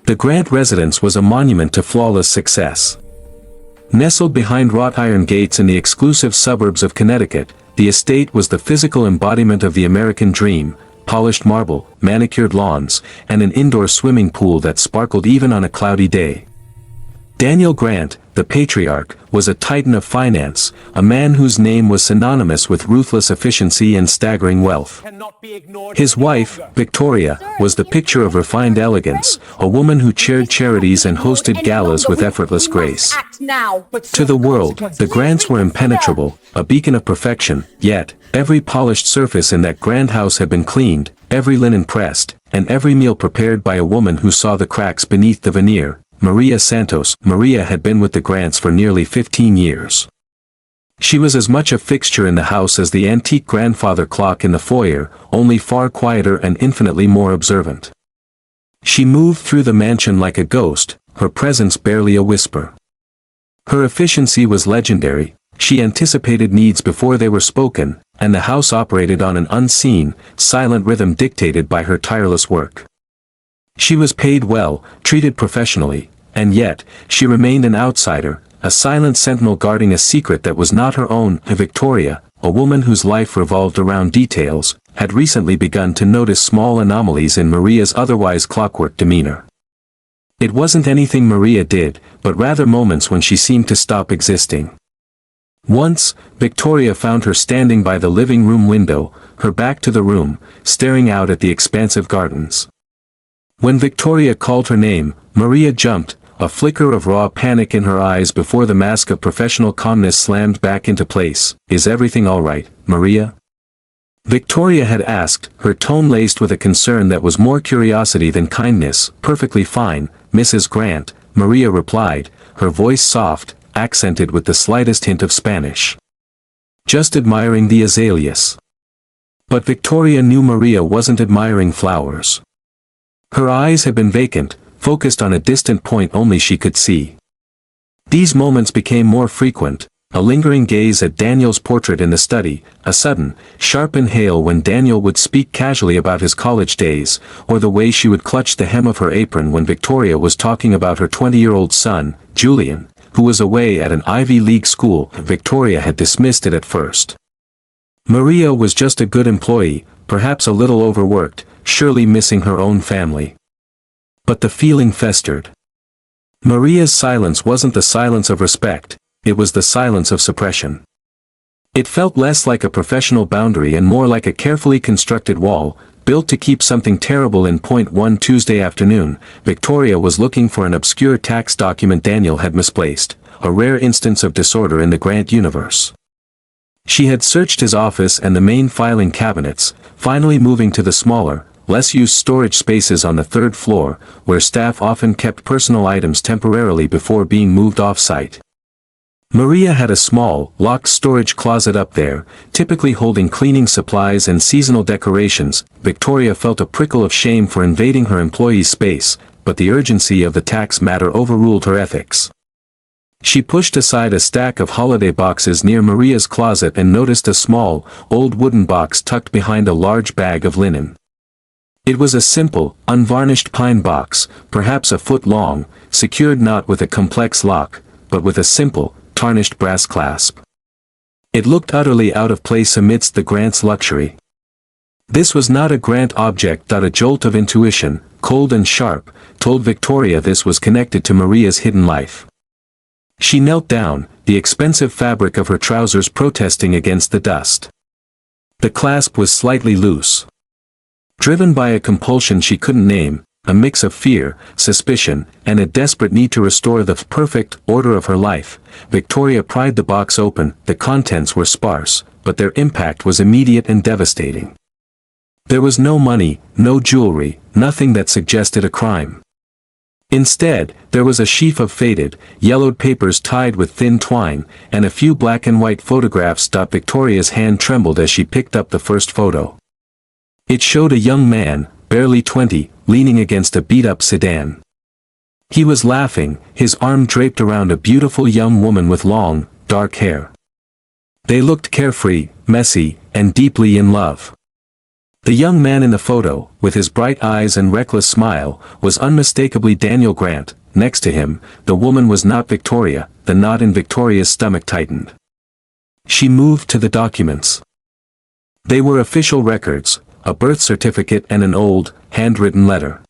The Grant residence was a monument to flawless success. Nestled behind wrought iron gates in the exclusive suburbs of Connecticut, the estate was the physical embodiment of the American dream: polished marble, manicured lawns, and an indoor swimming pool that sparkled even on a cloudy day. Daniel Grant, the patriarch, was a titan of finance, a man whose name was synonymous with ruthless efficiency and staggering wealth. His wife, Victoria, was the picture of refined elegance, a woman who chaired charities and hosted galas with effortless grace. To the world, the Grants were impenetrable, a beacon of perfection, yet, every polished surface in that grand house had been cleaned, every linen pressed, and every meal prepared by a woman who saw the cracks beneath the veneer. Maria Santos. Maria had been with the Grants for nearly 15 years. She was as much a fixture in the house as the antique grandfather clock in the foyer, only far quieter and infinitely more observant. She moved through the mansion like a ghost, her presence barely a whisper. Her efficiency was legendary. She anticipated needs before they were spoken, and the house operated on an unseen, silent rhythm dictated by her tireless work. She was paid well, treated professionally, and yet, she remained an outsider, a silent sentinel guarding a secret that was not her own. Victoria, a woman whose life revolved around details, had recently begun to notice small anomalies in Maria's otherwise clockwork demeanor. It wasn't anything Maria did, but rather moments when she seemed to stop existing. Once, Victoria found her standing by the living room window, her back to the room, staring out at the expansive gardens. When Victoria called her name, Maria jumped, a flicker of raw panic in her eyes before the mask of professional calmness slammed back into place. "Is everything all right, Maria?" Victoria had asked, her tone laced with a concern that was more curiosity than kindness. "Perfectly fine, Mrs. Grant," Maria replied, her voice soft, accented with the slightest hint of Spanish. "Just admiring the azaleas." But Victoria knew Maria wasn't admiring flowers. Her eyes had been vacant, focused on a distant point only she could see. These moments became more frequent, a lingering gaze at Daniel's portrait in the study, a sudden, sharp inhale when Daniel would speak casually about his college days, or the way she would clutch the hem of her apron when Victoria was talking about her 20-year-old son, Julian, who was away at an Ivy League school. Victoria had dismissed it at first. Maria was just a good employee, perhaps a little overworked, surely missing her own family. But the feeling festered. Maria's silence wasn't the silence of respect, it was the silence of suppression. It felt less like a professional boundary and more like a carefully constructed wall, built to keep something terrible in. One Tuesday afternoon, Victoria was looking for an obscure tax document Daniel had misplaced, a rare instance of disorder in the Grant universe. She had searched his office and the main filing cabinets, finally moving to the smaller, less used storage spaces on the third floor, where staff often kept personal items temporarily before being moved off-site. Maria had a small, locked storage closet up there, typically holding cleaning supplies and seasonal decorations. Victoria felt a prickle of shame for invading her employee's space, but the urgency of the tax matter overruled her ethics. She pushed aside a stack of holiday boxes near Maria's closet and noticed a small, old wooden box tucked behind a large bag of linen. It was a simple, unvarnished pine box, perhaps a foot long, secured not with a complex lock, but with a simple, tarnished brass clasp. It looked utterly out of place amidst the Grant's luxury. This was not a Grant object. A jolt of intuition, cold and sharp, told Victoria this was connected to Maria's hidden life. She knelt down, the expensive fabric of her trousers protesting against the dust. The clasp was slightly loose. Driven by a compulsion she couldn't name, a mix of fear, suspicion, and a desperate need to restore the perfect order of her life, Victoria pried the box open. The contents were sparse, but their impact was immediate and devastating. There was no money, no jewelry, nothing that suggested a crime. Instead, there was a sheaf of faded, yellowed papers tied with thin twine, and a few black and white photographs. Victoria's hand trembled as she picked up the first photo. It showed a young man, barely 20, leaning against a beat-up sedan. He was laughing, his arm draped around a beautiful young woman with long, dark hair. They looked carefree, messy, and deeply in love. The young man in the photo, with his bright eyes and reckless smile, was unmistakably Daniel Grant. Next to him, the woman was not Victoria. The knot in Victoria's stomach tightened. She moved to the documents. They were official records, a birth certificate and an old, handwritten letter.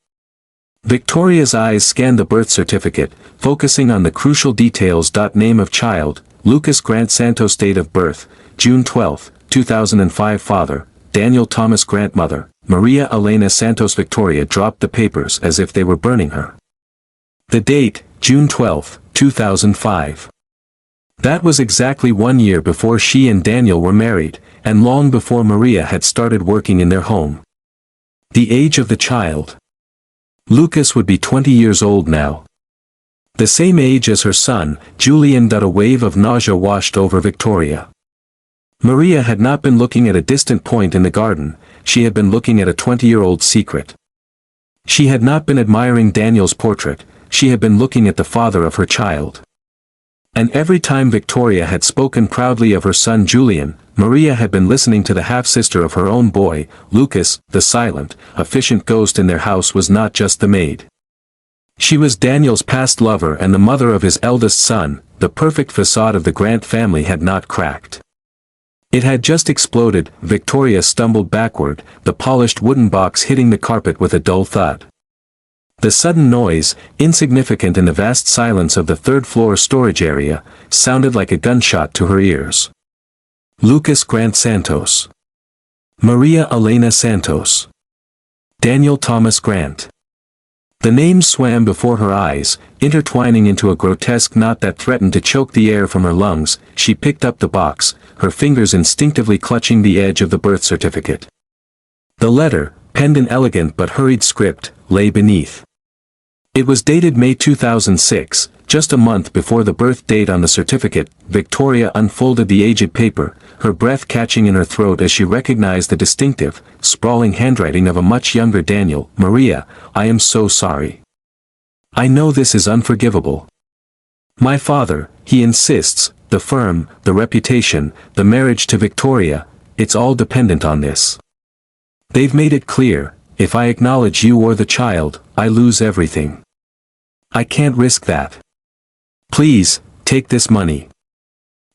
Victoria's eyes scanned the birth certificate, focusing on the crucial details. Name of child, Lucas Grant Santos. Date of birth, June 12, 2005. Father, Daniel Thomas Grant. Mother, Maria Elena Santos. Victoria dropped the papers as if they were burning her. The date, June 12, 2005. That was exactly 1 year before she and Daniel were married, and long before Maria had started working in their home. The age of the child. Lucas would be 20 years old now. The same age as her son, Julian. A wave of nausea washed over Victoria. Maria had not been looking at a distant point in the garden, she had been looking at a 20-year-old secret. She had not been admiring Daniel's portrait, she had been looking at the father of her child. And every time Victoria had spoken proudly of her son Julian, Maria had been listening to the half-sister of her own boy, Lucas. The silent, efficient ghost in their house was not just the maid. She was Daniel's past lover and the mother of his eldest son. The perfect facade of the Grant family had not cracked. It had just exploded. Victoria stumbled backward, the polished wooden box hitting the carpet with a dull thud. The sudden noise, insignificant in the vast silence of the third-floor storage area, sounded like a gunshot to her ears. Lucas Grant Santos. Maria Elena Santos. Daniel Thomas Grant. The names swam before her eyes, intertwining into a grotesque knot that threatened to choke the air from her lungs. She picked up the box, her fingers instinctively clutching the edge of the birth certificate. The letter, penned in elegant but hurried script, lay beneath. It was dated May 2006, just a month before the birth date on the certificate. Victoria unfolded the aged paper, her breath catching in her throat as she recognized the distinctive, sprawling handwriting of a much younger Daniel. Maria, I am so sorry. I know this is unforgivable. My father, he insists, the firm, the reputation, the marriage to Victoria, it's all dependent on this. They've made it clear, if I acknowledge you or the child, I lose everything. I can't risk that. Please, take this money.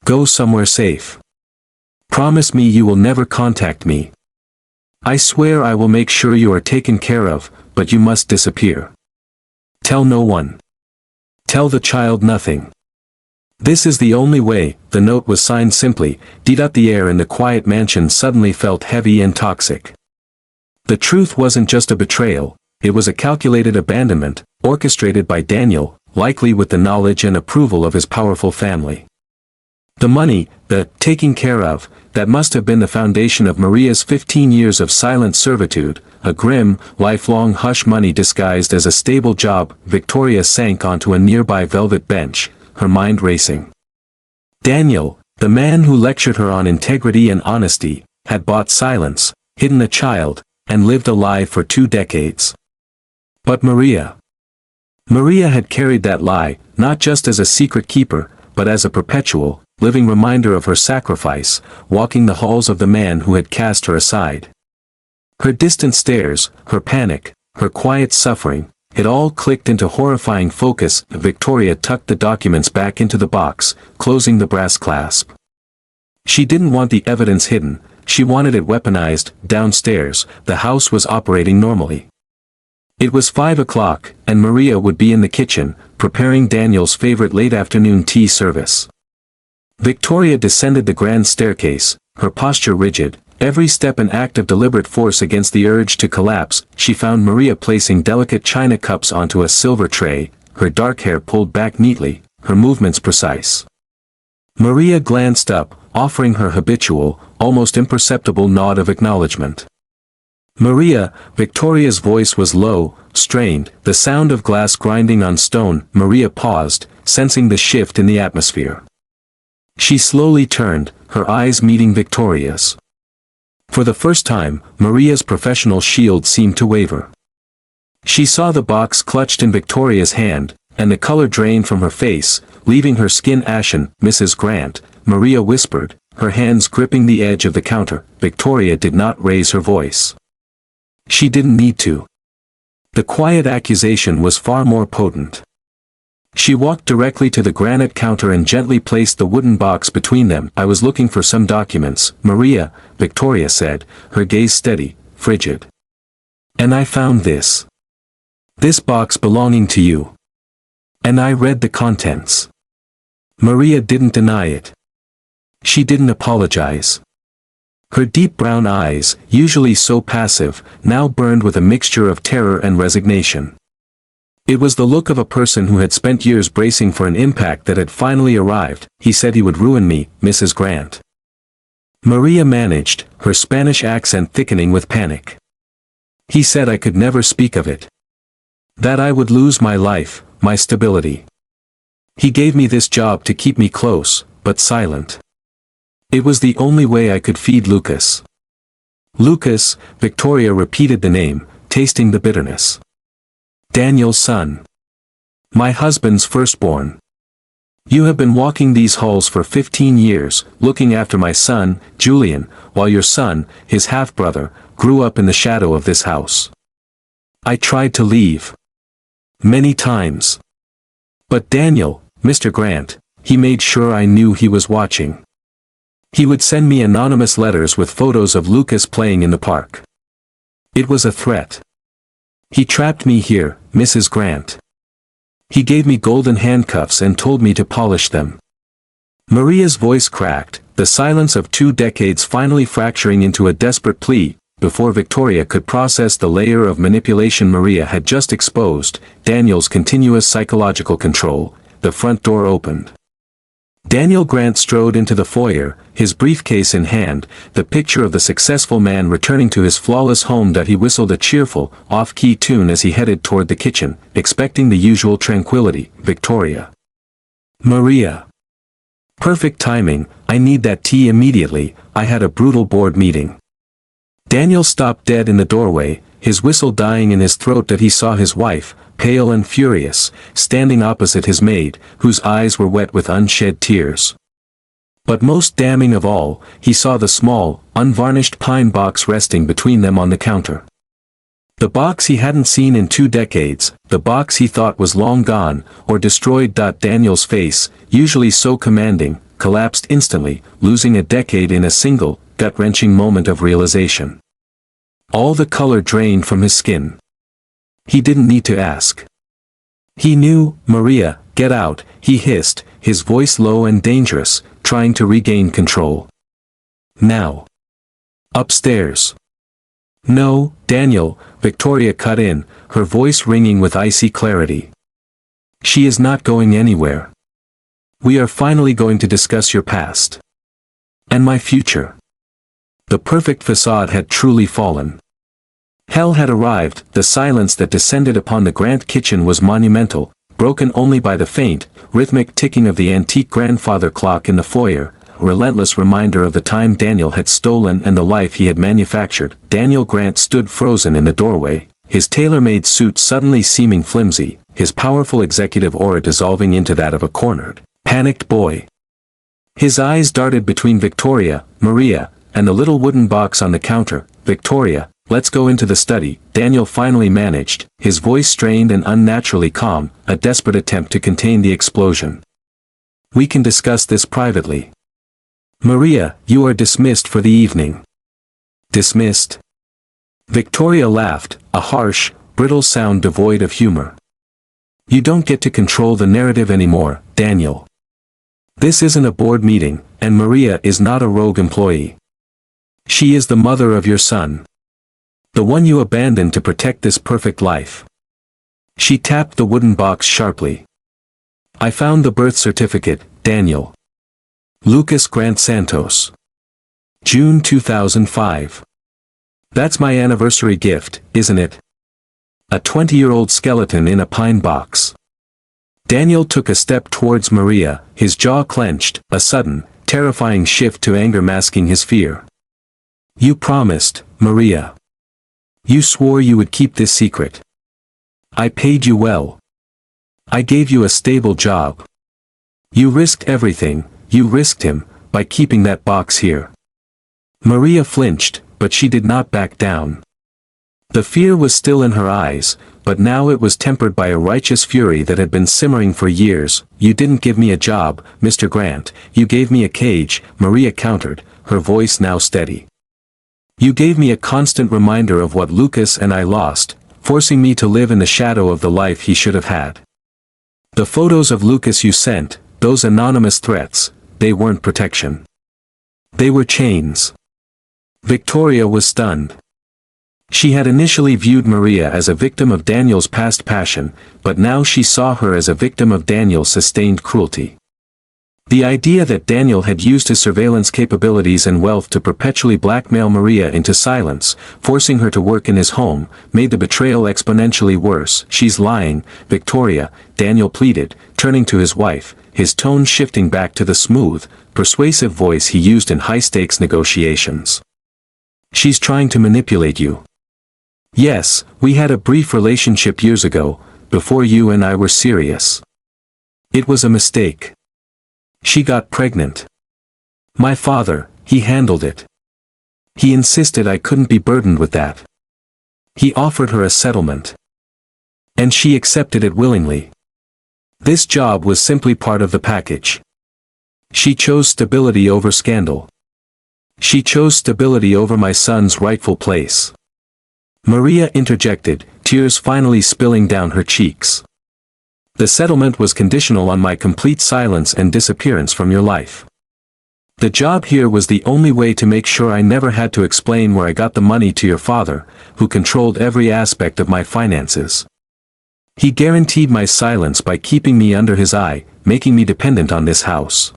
Go somewhere safe. Promise me you will never contact me. I swear I will make sure you are taken care of, but you must disappear. Tell no one. Tell the child nothing. This is the only way. The note was signed simply, D. The air in the quiet mansion suddenly felt heavy and toxic. The truth wasn't just a betrayal, it was a calculated abandonment, orchestrated by Daniel, likely with the knowledge and approval of his powerful family. The money, the taking care of, that must have been the foundation of Maria's 15 years of silent servitude, a grim, lifelong hush money disguised as a stable job. Victoria sank onto a nearby velvet bench, her mind racing. Daniel, the man who lectured her on integrity and honesty, had bought silence, hidden a child, and lived a lie for 2 decades. But Maria had carried that lie, not just as a secret keeper, but as a perpetual, living reminder of her sacrifice, walking the halls of the man who had cast her aside. Her distant stares, her panic, her quiet suffering, it all clicked into horrifying focus. Victoria tucked the documents back into the box, closing the brass clasp. She didn't want the evidence hidden, she wanted it weaponized. Downstairs, the house was operating normally. It was 5 o'clock, and Maria would be in the kitchen, preparing Daniel's favorite late-afternoon tea service. Victoria descended the grand staircase, her posture rigid, every step an act of deliberate force against the urge to collapse. She found Maria placing delicate china cups onto a silver tray, her dark hair pulled back neatly, her movements precise. Maria glanced up, offering her habitual, almost imperceptible nod of acknowledgement. Maria, Victoria's voice was low, strained, the sound of glass grinding on stone. Maria paused, sensing the shift in the atmosphere. She slowly turned, her eyes meeting Victoria's. For the first time, Maria's professional shield seemed to waver. She saw the box clutched in Victoria's hand, and the color drained from her face, leaving her skin ashen. Mrs. Grant, Maria whispered, her hands gripping the edge of the counter. Victoria did not raise her voice. She didn't need to. The quiet accusation was far more potent. She walked directly to the granite counter and gently placed the wooden box between them. "I was looking for some documents, Maria," Victoria said, her gaze steady, frigid. "And I found this. This box belonging to you. And I read the contents." Maria didn't deny it. She didn't apologize. Her deep brown eyes, usually so passive, now burned with a mixture of terror and resignation. It was the look of a person who had spent years bracing for an impact that had finally arrived. "He said he would ruin me, Mrs. Grant." Maria managed, her Spanish accent thickening with panic. "He said I could never speak of it. That I would lose my life, my stability. He gave me this job to keep me close, but silent. It was the only way I could feed Lucas." "Lucas," Victoria repeated the name, tasting the bitterness. "Daniel's son. My husband's firstborn. You have been walking these halls for 15 years, looking after my son, Julian, while your son, his half-brother, grew up in the shadow of this house. I tried to leave. Many times. But Daniel, Mr. Grant, he made sure I knew he was watching. He would send me anonymous letters with photos of Lucas playing in the park. It was a threat. He trapped me here, Mrs. Grant. He gave me golden handcuffs and told me to polish them." Maria's voice cracked, the silence of 2 decades finally fracturing into a desperate plea. Before Victoria could process the layer of manipulation Maria had just exposed, Daniel's continuous psychological control, the front door opened. Daniel Grant strode into the foyer, his briefcase in hand, the picture of the successful man returning to his flawless home. That he whistled a cheerful, off-key tune as he headed toward the kitchen, expecting the usual tranquility. "Victoria. Maria. Perfect timing, I need that tea immediately, I had a brutal board meeting." Daniel stopped dead in the doorway, his whistle dying in his throat. That he saw his wife, pale and furious, standing opposite his maid, whose eyes were wet with unshed tears. But most damning of all, he saw the small, unvarnished pine box resting between them on the counter. The box he hadn't seen in 2 decades, the box he thought was long gone, or destroyed. Daniel's face, usually so commanding, collapsed instantly, losing a decade in a single, gut-wrenching moment of realization. All the color drained from his skin. He didn't need to ask. He knew. "Maria, get out," he hissed, his voice low and dangerous, trying to regain control. "Now. Upstairs." "No, Daniel," Victoria cut in, her voice ringing with icy clarity. "She is not going anywhere. We are finally going to discuss your past. And my future." The perfect facade had truly fallen. Hell had arrived. The silence that descended upon the Grant kitchen was monumental, broken only by the faint, rhythmic ticking of the antique grandfather clock in the foyer, a relentless reminder of the time Daniel had stolen and the life he had manufactured. Daniel Grant stood frozen in the doorway, his tailor-made suit suddenly seeming flimsy, his powerful executive aura dissolving into that of a cornered, panicked boy. His eyes darted between Victoria, Maria, and the little wooden box on the counter. "Victoria, let's go into the study," Daniel finally managed, his voice strained and unnaturally calm, a desperate attempt to contain the explosion. "We can discuss this privately. Maria, you are dismissed for the evening." "Dismissed?" Victoria laughed, a harsh, brittle sound devoid of humor. "You don't get to control the narrative anymore, Daniel. This isn't a board meeting, and Maria is not a rogue employee. She is the mother of your son. The one you abandoned to protect this perfect life." She tapped the wooden box sharply. "I found the birth certificate, Daniel. Lucas Grant Santos. June 2005. That's my anniversary gift, isn't it? A 20-year-old skeleton in a pine box." Daniel took a step towards Maria, his jaw clenched, a sudden, terrifying shift to anger masking his fear. "You promised, Maria. You swore you would keep this secret. I paid you well. I gave you a stable job. You risked everything, you risked him, by keeping that box here." Maria flinched, but she did not back down. The fear was still in her eyes, but now it was tempered by a righteous fury that had been simmering for years. "You didn't give me a job, Mr. Grant, you gave me a cage," Maria countered, her voice now steady. "You gave me a constant reminder of what Lucas and I lost, forcing me to live in the shadow of the life he should have had. The photos of Lucas you sent, those anonymous threats, they weren't protection. They were chains." Victoria was stunned. She had initially viewed Maria as a victim of Daniel's past passion, but now she saw her as a victim of Daniel's sustained cruelty. The idea that Daniel had used his surveillance capabilities and wealth to perpetually blackmail Maria into silence, forcing her to work in his home, made the betrayal exponentially worse. "She's lying, Victoria," Daniel pleaded, turning to his wife, his tone shifting back to the smooth, persuasive voice he used in high-stakes negotiations. "She's trying to manipulate you. Yes, we had a brief relationship years ago, before you and I were serious. It was a mistake. She got pregnant. My father, he handled it. He insisted I couldn't be burdened with that. He offered her a settlement. And she accepted it willingly. This job was simply part of the package. She chose stability over scandal. She chose stability over my son's rightful place." Maria interjected, tears finally spilling down her cheeks. "The settlement was conditional on my complete silence and disappearance from your life. The job here was the only way to make sure I never had to explain where I got the money to your father, who controlled every aspect of my finances. He guaranteed my silence by keeping me under his eye, making me dependent on this house."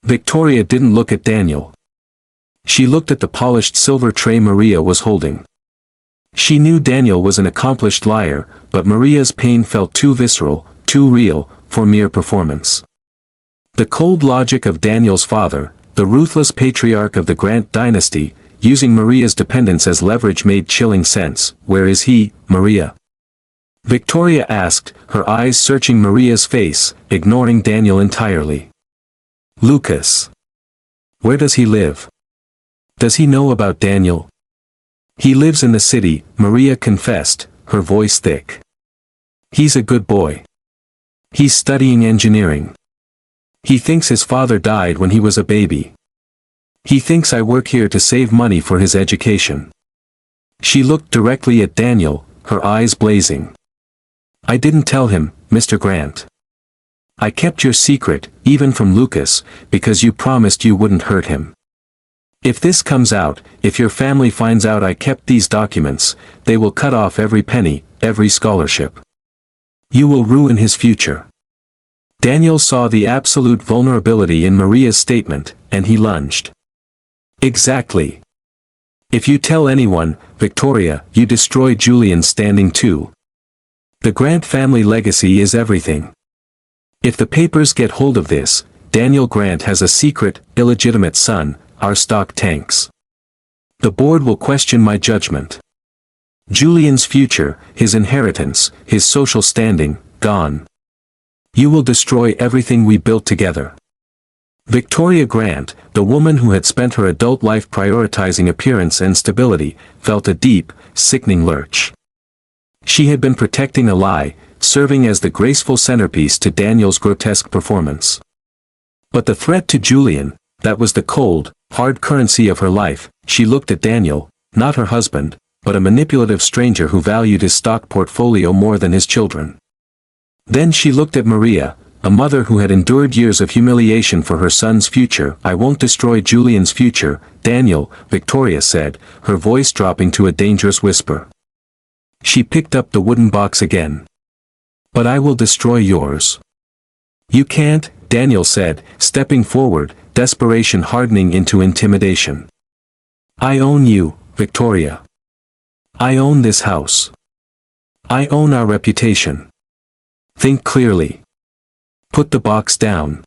Victoria didn't look at Daniel. She looked at the polished silver tray Maria was holding. She knew Daniel was an accomplished liar, but Maria's pain felt too visceral, too real, for mere performance. The cold logic of Daniel's father, the ruthless patriarch of the Grant dynasty, using Maria's dependence as leverage made chilling sense. "Where is he, Maria?" Victoria asked, her eyes searching Maria's face, ignoring Daniel entirely. "Lucas. Where does he live? Does he know about Daniel?" "He lives in the city," Maria confessed, her voice thick. "He's a good boy. He's studying engineering. He thinks his father died when he was a baby. He thinks I work here to save money for his education." She looked directly at Daniel, her eyes blazing. "I didn't tell him, Mr. Grant. I kept your secret, even from Lucas, because you promised you wouldn't hurt him. If this comes out, if your family finds out I kept these documents, they will cut off every penny, every scholarship. You will ruin his future." Daniel saw the absolute vulnerability in Maria's statement, and he lunged. "Exactly. If you tell anyone, Victoria, you destroy Julian's standing too. The Grant family legacy is everything. If the papers get hold of this, Daniel Grant has a secret, illegitimate son, our stock tanks. The board will question my judgment. Julian's future, his inheritance, his social standing, gone. You will destroy everything we built together." Victoria Grant, the woman who had spent her adult life prioritizing appearance and stability, felt a deep, sickening lurch. She had been protecting a lie, serving as the graceful centerpiece to Daniel's grotesque performance. But the threat to Julian, that was the cold, hard currency of her life. She looked at Daniel, not her husband, but a manipulative stranger who valued his stock portfolio more than his children. Then she looked at Maria, a mother who had endured years of humiliation for her son's future. "I won't destroy Julian's future, Daniel," Victoria said, her voice dropping to a dangerous whisper. She picked up the wooden box again. "But I will destroy yours." "You can't," Daniel said, stepping forward, desperation hardening into intimidation. "I own you, Victoria. I own this house. I own our reputation. Think clearly. Put the box down."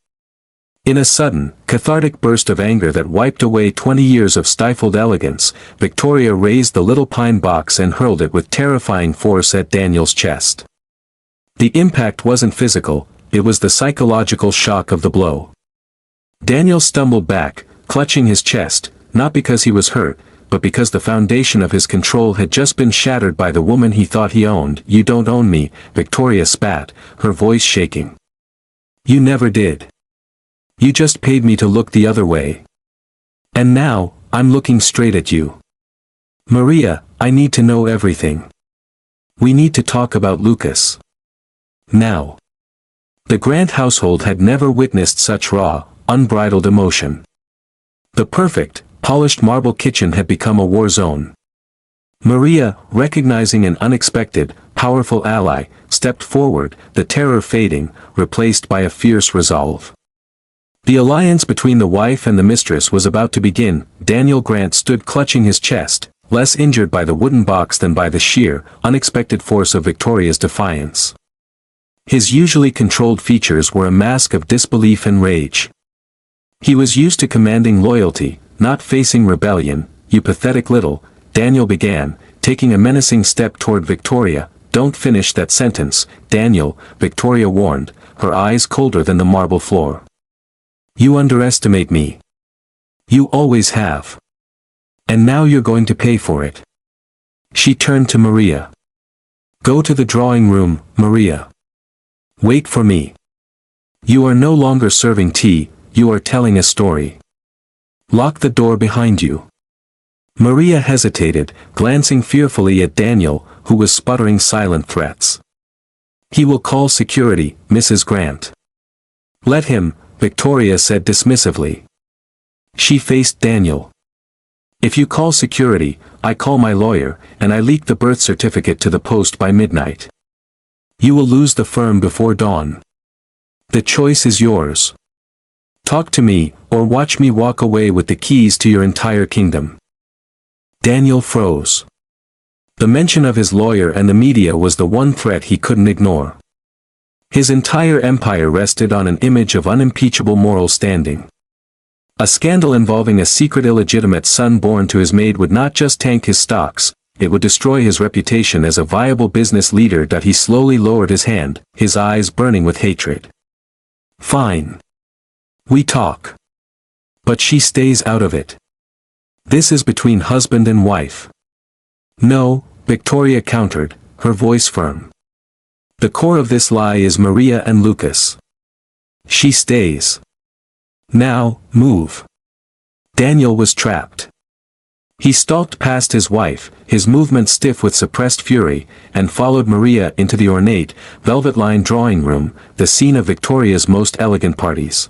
In a sudden, cathartic burst of anger that wiped away 20 years of stifled elegance, Victoria raised the little pine box and hurled it with terrifying force at Daniel's chest. The impact wasn't physical, it was the psychological shock of the blow. Daniel stumbled back, clutching his chest, not because he was hurt, but because the foundation of his control had just been shattered by the woman he thought he owned. "You don't own me," Victoria spat, her voice shaking. "You never did. You just paid me to look the other way. And now, I'm looking straight at you. Maria, I need to know everything. We need to talk about Lucas. Now." The Grant household had never witnessed such raw, unbridled emotion. The perfect, polished marble kitchen had become a war zone. Maria, recognizing an unexpected, powerful ally, stepped forward, the terror fading, replaced by a fierce resolve. The alliance between the wife and the mistress was about to begin. Daniel Grant stood clutching his chest, less injured by the wooden box than by the sheer, unexpected force of Victoria's defiance. His usually controlled features were a mask of disbelief and rage. He was used to commanding loyalty, not facing rebellion. "You pathetic little," Daniel began, taking a menacing step toward Victoria. "Don't finish that sentence, Daniel," Victoria warned, her eyes colder than the marble floor. "You underestimate me. You always have. And now you're going to pay for it." She turned to Maria. "Go to the drawing room, Maria. Wait for me. You are no longer serving tea, you are telling a story. Lock the door behind you." Maria hesitated, glancing fearfully at Daniel, who was sputtering silent threats. "He will call security, Mrs. Grant." "Let him," Victoria said dismissively. She faced Daniel. "If you call security, I call my lawyer, and I leak the birth certificate to the post by midnight. You will lose the firm before dawn. The choice is yours. Talk to me, or watch me walk away with the keys to your entire kingdom." Daniel froze. The mention of his lawyer and the media was the one threat he couldn't ignore. His entire empire rested on an image of unimpeachable moral standing. A scandal involving a secret illegitimate son born to his maid would not just tank his stocks, it would destroy his reputation as a viable business leader. He slowly lowered his hand, his eyes burning with hatred. "Fine. We talk. But she stays out of it. This is between husband and wife." "No," Victoria countered, her voice firm. "The core of this lie is Maria and Lucas. She stays. Now, move." Daniel was trapped. He stalked past his wife, his movement stiff with suppressed fury, and followed Maria into the ornate, velvet-lined drawing room, the scene of Victoria's most elegant parties.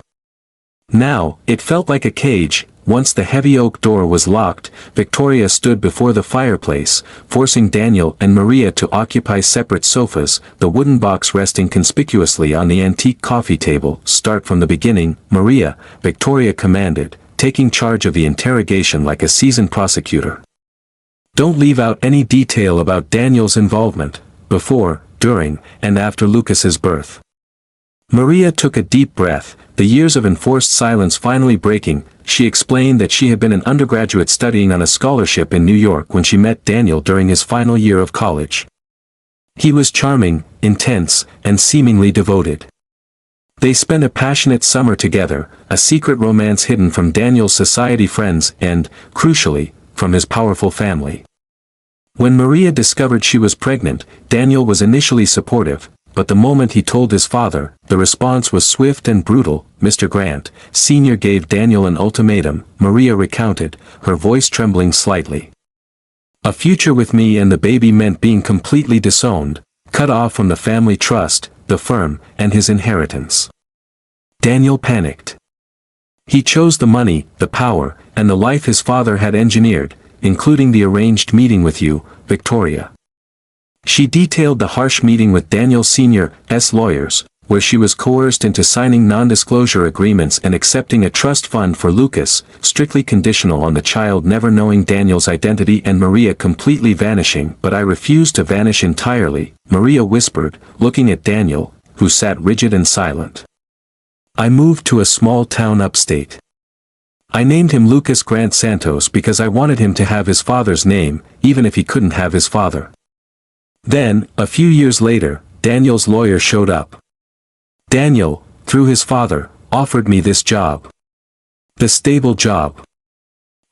Now, it felt like a cage. Once the heavy oak door was locked, Victoria stood before the fireplace, forcing Daniel and Maria to occupy separate sofas, the wooden box resting conspicuously on the antique coffee table. "Start from the beginning, Maria," Victoria commanded, taking charge of the interrogation like a seasoned prosecutor. "Don't leave out any detail about Daniel's involvement, before, during, and after Lucas's birth." Maria took a deep breath, the years of enforced silence finally breaking. She explained that she had been an undergraduate studying on a scholarship in New York when she met Daniel during his final year of college. He was charming, intense, and seemingly devoted. They spent a passionate summer together, a secret romance hidden from Daniel's society friends and, crucially, from his powerful family. When Maria discovered she was pregnant, Daniel was initially supportive, but the moment he told his father, the response was swift and brutal. "Mr. Grant, Sr. gave Daniel an ultimatum," Maria recounted, her voice trembling slightly. "A future with me and the baby meant being completely disowned, cut off from the family trust, the firm, and his inheritance." Daniel panicked. He chose the money, the power, and the life his father had engineered, including the arranged meeting with you, Victoria. She detailed the harsh meeting with Daniel Sr.'s lawyers, where she was coerced into signing non-disclosure agreements and accepting a trust fund for Lucas, strictly conditional on the child never knowing Daniel's identity and Maria completely vanishing. "But I refused to vanish entirely," Maria whispered, looking at Daniel, who sat rigid and silent. "I moved to a small town upstate. I named him Lucas Grant Santos because I wanted him to have his father's name, even if he couldn't have his father. Then, a few years later, Daniel's lawyer showed up. Daniel, through his father, offered me this job. The stable job.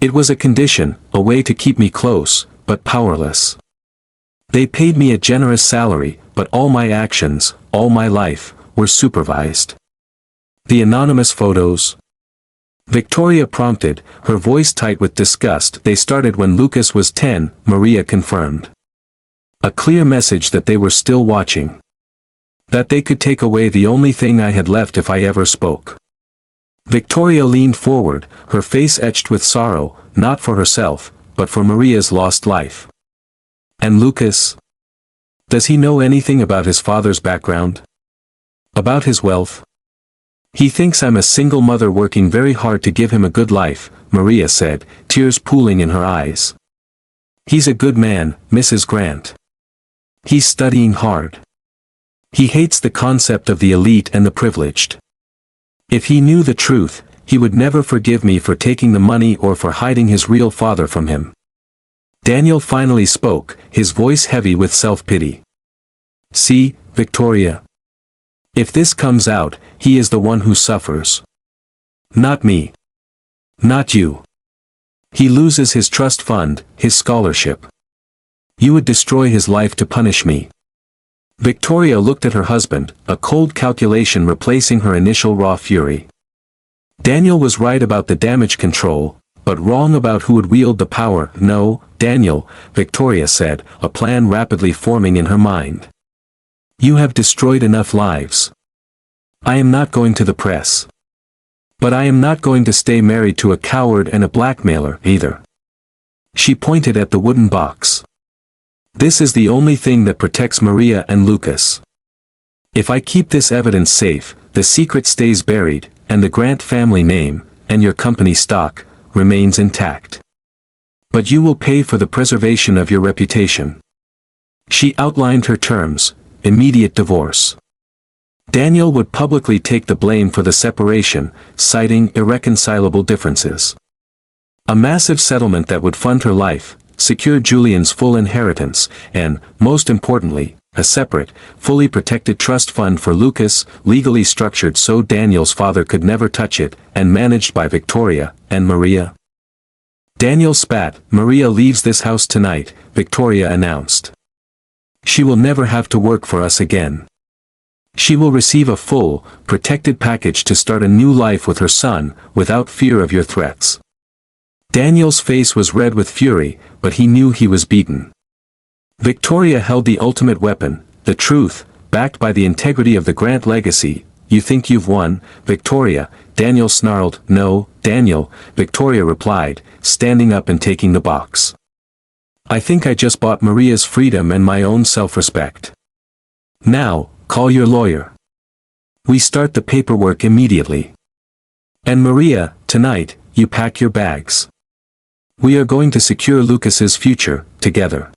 It was a condition, a way to keep me close, but powerless. They paid me a generous salary, but all my actions, all my life, were supervised. The anonymous photos? Victoria prompted, her voice tight with disgust. They started when Lucas was 10, Maria confirmed. A clear message that they were still watching. That they could take away the only thing I had left if I ever spoke. Victoria leaned forward, her face etched with sorrow, not for herself, but for Maria's lost life. And Lucas? Does he know anything about his father's background? About his wealth? He thinks I'm a single mother working very hard to give him a good life, Maria said, tears pooling in her eyes. He's a good man, Mrs. Grant. He's studying hard. He hates the concept of the elite and the privileged. If he knew the truth, he would never forgive me for taking the money or for hiding his real father from him. Daniel finally spoke, his voice heavy with self-pity. See, Victoria. If this comes out, he is the one who suffers. Not me. Not you. He loses his trust fund, his scholarship. You would destroy his life to punish me. Victoria looked at her husband, a cold calculation replacing her initial raw fury. Daniel was right about the damage control, but wrong about who would wield the power. No, Daniel, Victoria said, a plan rapidly forming in her mind. You have destroyed enough lives. I am not going to the press. But I am not going to stay married to a coward and a blackmailer, either. She pointed at the wooden box. This is the only thing that protects Maria and Lucas. If I keep this evidence safe, the secret stays buried, and the Grant family name, and your company stock, remains intact. But you will pay for the preservation of your reputation. She outlined her terms: immediate divorce. Daniel would publicly take the blame for the separation, citing irreconcilable differences. A massive settlement that would fund her life, secure Julian's full inheritance, and, most importantly, a separate, fully protected trust fund for Lucas, legally structured so Daniel's father could never touch it, and managed by Victoria and Maria. Daniel spat. Maria leaves this house tonight, Victoria announced. She will never have to work for us again. She will receive a full, protected package to start a new life with her son, without fear of your threats. Daniel's face was red with fury, but he knew he was beaten. Victoria held the ultimate weapon, the truth, backed by the integrity of the Grant legacy. You think you've won, Victoria? Daniel snarled. No, Daniel, Victoria replied, standing up and taking the box. I think I just bought Maria's freedom and my own self-respect. Now, call your lawyer. We start the paperwork immediately. And Maria, tonight, you pack your bags. We are going to secure Lucas's future, together.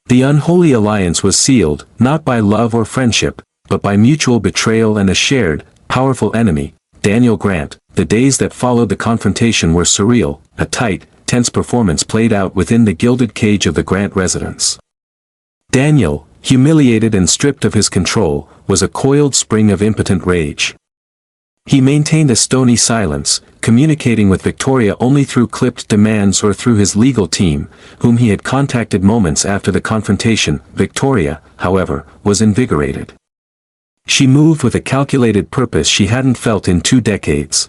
The unholy alliance was sealed, not by love or friendship, but by mutual betrayal and a shared, powerful enemy, Daniel Grant. The days that followed the confrontation were surreal, a tight, tense performance played out within the gilded cage of the Grant residence. Daniel, humiliated and stripped of his control, was a coiled spring of impotent rage. He maintained a stony silence, communicating with Victoria only through clipped demands or through his legal team, whom he had contacted moments after the confrontation. Victoria, however, was invigorated. She moved with a calculated purpose she hadn't felt in 2 decades.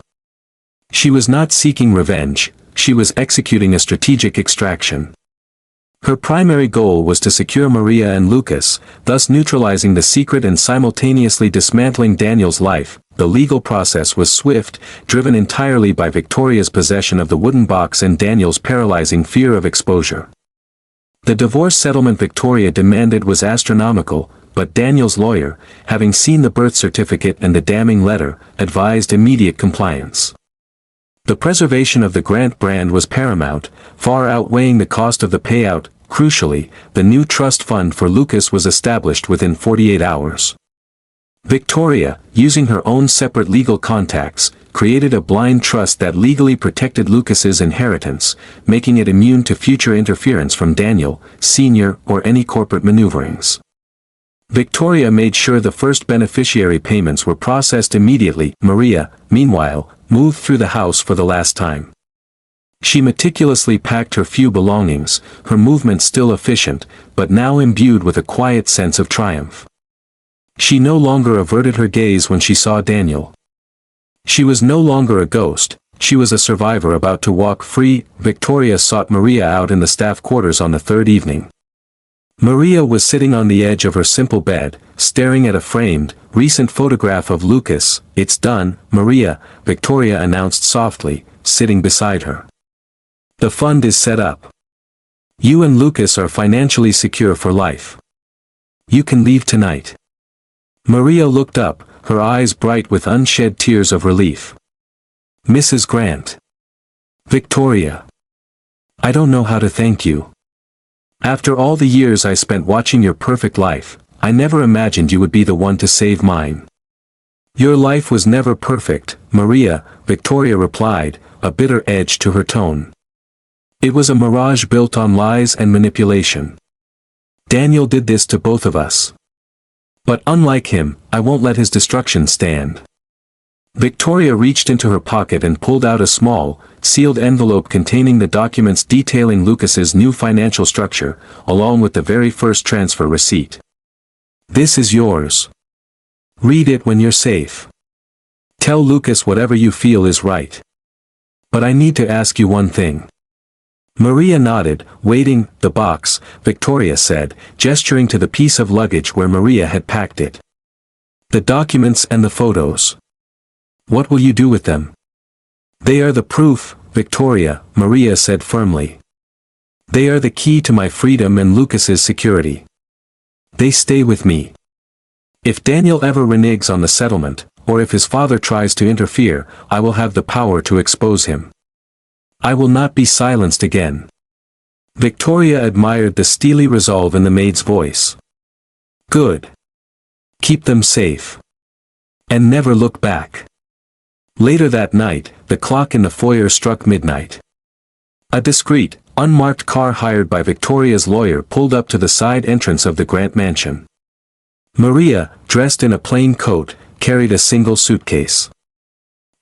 She was not seeking revenge, she was executing a strategic extraction. Her primary goal was to secure Maria and Lucas, thus neutralizing the secret and simultaneously dismantling Daniel's life. The legal process was swift, driven entirely by Victoria's possession of the wooden box and Daniel's paralyzing fear of exposure. The divorce settlement Victoria demanded was astronomical, but Daniel's lawyer, having seen the birth certificate and the damning letter, advised immediate compliance. The preservation of the Grant brand was paramount, far outweighing the cost of the payout. Crucially, the new trust fund for Lucas was established within 48 hours. Victoria, using her own separate legal contacts, created a blind trust that legally protected Lucas's inheritance, making it immune to future interference from Daniel, Sr. or any corporate maneuverings. Victoria made sure the first beneficiary payments were processed immediately. Maria, meanwhile, moved through the house for the last time. She meticulously packed her few belongings, her movements still efficient, but now imbued with a quiet sense of triumph. She no longer averted her gaze when she saw Daniel. She was no longer a ghost, she was a survivor about to walk free. Victoria sought Maria out in the staff quarters on the third evening. Maria was sitting on the edge of her simple bed, staring at a framed, recent photograph of Lucas. "It's done, Maria," Victoria announced softly, sitting beside her. "The fund is set up. You and Lucas are financially secure for life. You can leave tonight." Maria looked up, her eyes bright with unshed tears of relief. "Mrs. Grant." "Victoria. I don't know how to thank you. After all the years I spent watching your perfect life, I never imagined you would be the one to save mine." "Your life was never perfect, Maria," Victoria replied, a bitter edge to her tone. "It was a mirage built on lies and manipulation. Daniel did this to both of us. But unlike him, I won't let his destruction stand." Victoria reached into her pocket and pulled out a small, sealed envelope containing the documents detailing Lucas's new financial structure, along with the very first transfer receipt. "This is yours. Read it when you're safe. Tell Lucas whatever you feel is right. But I need to ask you one thing." Maria nodded, waiting. "The box," Victoria said, gesturing to the piece of luggage where Maria had packed it. "The documents and the photos. What will you do with them?" "They are the proof, Victoria," Maria said firmly. "They are the key to my freedom and Lucas's security. They stay with me. If Daniel ever reneges on the settlement, or if his father tries to interfere, I will have the power to expose him. I will not be silenced again." Victoria admired the steely resolve in the maid's voice. "Good. Keep them safe. And never look back." Later that night, the clock in the foyer struck midnight. A discreet, unmarked car hired by Victoria's lawyer pulled up to the side entrance of the Grant mansion. Maria, dressed in a plain coat, carried a single suitcase.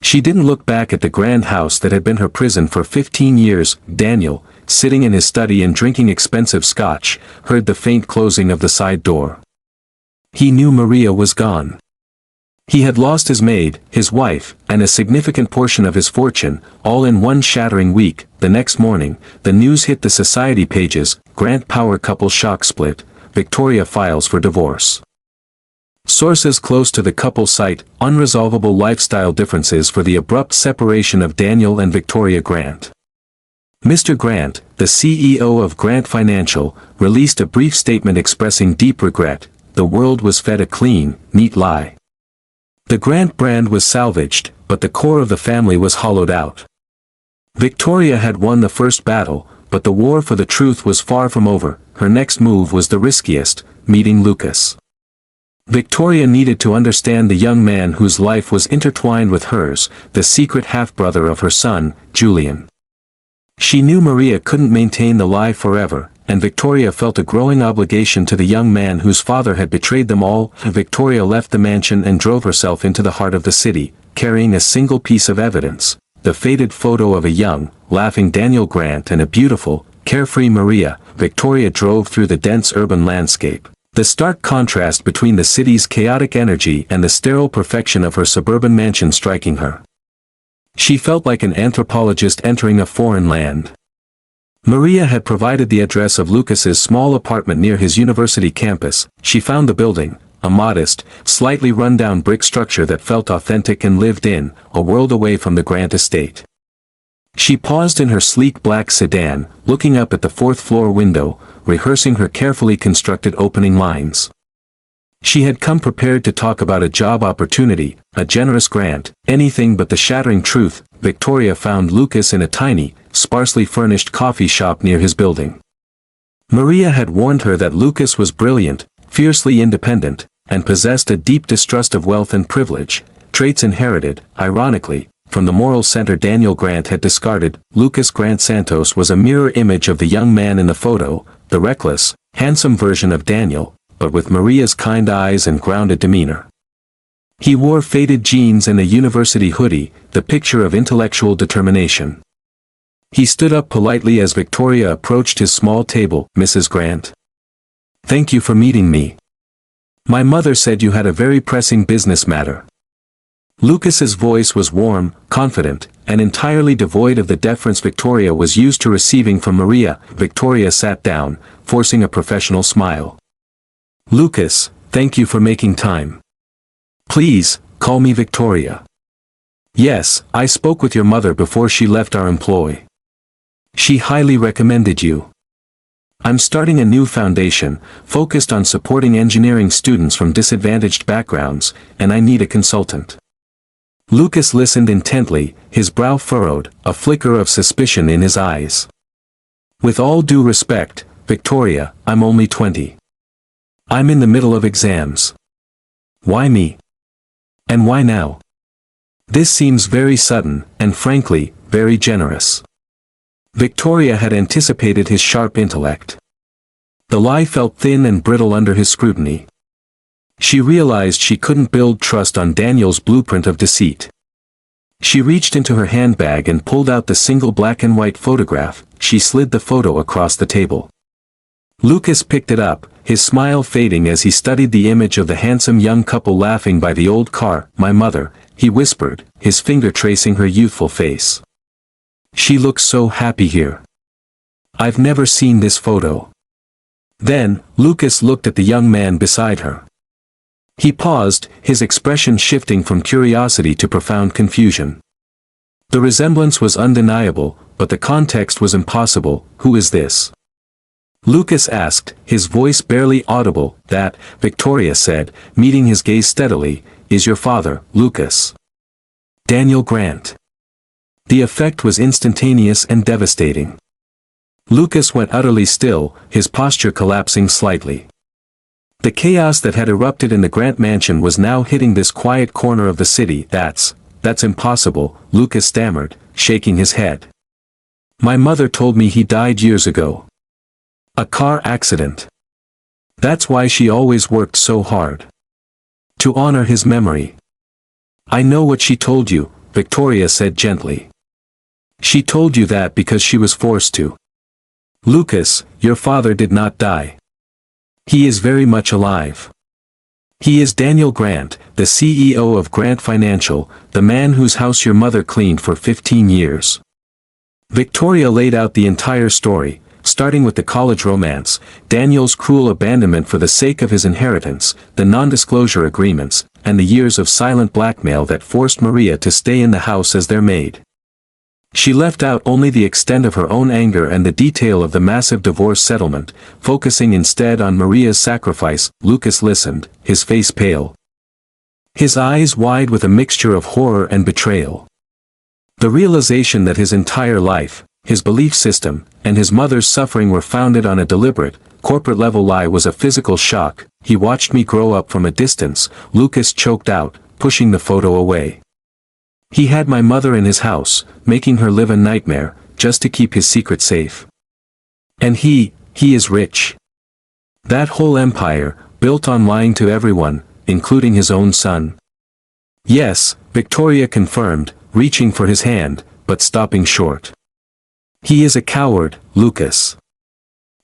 She didn't look back at the grand house that had been her prison for 15 years. Daniel, sitting in his study and drinking expensive scotch, heard the faint closing of the side door. He knew Maria was gone. He had lost his maid, his wife, and a significant portion of his fortune, all in one shattering week. The next morning, the news hit the society pages: Grant power couple shock split, Victoria files for divorce. Sources close to the couple cite unresolvable lifestyle differences for the abrupt separation of Daniel and Victoria Grant. Mr. Grant, the CEO of Grant Financial, released a brief statement expressing deep regret. The world was fed a clean, neat lie. The Grant brand was salvaged, but the core of the family was hollowed out. Victoria had won the first battle, but the war for the truth was far from over. Her next move was the riskiest, meeting Lucas. Victoria needed to understand the young man whose life was intertwined with hers, the secret half-brother of her son, Julian. She knew Maria couldn't maintain the lie forever, and Victoria felt a growing obligation to the young man whose father had betrayed them all. Victoria left the mansion and drove herself into the heart of the city, carrying a single piece of evidence: the faded photo of a young, laughing Daniel Grant and a beautiful, carefree Maria. Victoria drove through the dense urban landscape, the stark contrast between the city's chaotic energy and the sterile perfection of her suburban mansion striking her. She felt like an anthropologist entering a foreign land. Maria had provided the address of Lucas's small apartment near his university campus. She found the building, a modest, slightly run-down brick structure that felt authentic and lived in, a world away from the Grant estate. She paused in her sleek black sedan, looking up at the fourth-floor window, rehearsing her carefully constructed opening lines. She had come prepared to talk about a job opportunity, a generous grant, anything but the shattering truth. Victoria found Lucas in a tiny, sparsely furnished coffee shop near his building. Maria had warned her that Lucas was brilliant, fiercely independent, and possessed a deep distrust of wealth and privilege, traits inherited, ironically, from the moral center Daniel Grant had discarded. Lucas Grant Santos was a mirror image of the young man in the photo, the reckless, handsome version of Daniel, but with Maria's kind eyes and grounded demeanor. He wore faded jeans and a university hoodie, the picture of intellectual determination. He stood up politely as Victoria approached his small table. "Mrs. Grant. Thank you for meeting me. My mother said you had a very pressing business matter." Lucas's voice was warm, confident, and entirely devoid of the deference Victoria was used to receiving from Maria. Victoria sat down, forcing a professional smile. "Lucas, thank you for making time. Please, call me Victoria." "Yes, I spoke with your mother before she left our employ. She highly recommended you. I'm starting a new foundation, focused on supporting engineering students from disadvantaged backgrounds, and I need a consultant." Lucas listened intently, his brow furrowed, a flicker of suspicion in his eyes. "With all due respect, Victoria, I'm only 20. I'm in the middle of exams. Why me? And why now? This seems very sudden, and frankly, very generous." Victoria had anticipated his sharp intellect. The lie felt thin and brittle under his scrutiny. She realized she couldn't build trust on Daniel's blueprint of deceit. She reached into her handbag and pulled out the single black and white photograph. She slid the photo across the table. Lucas picked it up, his smile fading as he studied the image of the handsome young couple laughing by the old car. "My mother," he whispered, his finger tracing her youthful face. "She looks so happy here. I've never seen this photo." Then, Lucas looked at the young man beside her. He paused, his expression shifting from curiosity to profound confusion. The resemblance was undeniable, but the context was impossible. "Who is this?" Lucas asked, his voice barely audible. "That," Victoria said, meeting his gaze steadily, "is your father, Lucas. Daniel Grant." The effect was instantaneous and devastating. Lucas went utterly still, his posture collapsing slightly. The chaos that had erupted in the Grant mansion was now hitting this quiet corner of the city. That's impossible," Lucas stammered, shaking his head. "My mother told me he died years ago. A car accident. That's why she always worked so hard. To honor his memory." "I know what she told you," Victoria said gently. "She told you that because she was forced to. Lucas, your father did not die. He is very much alive. He is Daniel Grant, the CEO of Grant Financial, the man whose house your mother cleaned for 15 years. Victoria laid out the entire story, starting with the college romance, Daniel's cruel abandonment for the sake of his inheritance, the non-disclosure agreements, and the years of silent blackmail that forced Maria to stay in the house as their maid. She left out only the extent of her own anger and the detail of the massive divorce settlement, focusing instead on Maria's sacrifice. Lucas listened, his face pale, his eyes wide with a mixture of horror and betrayal. The realization that his entire life, his belief system, and his mother's suffering were founded on a deliberate, corporate-level lie was a physical shock. "He watched me grow up from a distance," Lucas choked out, pushing the photo away. "He had my mother in his house, making her live a nightmare, just to keep his secret safe. And he is rich. That whole empire, built on lying to everyone, including his own son." "Yes," Victoria confirmed, reaching for his hand, but stopping short. "He is a coward, Lucas.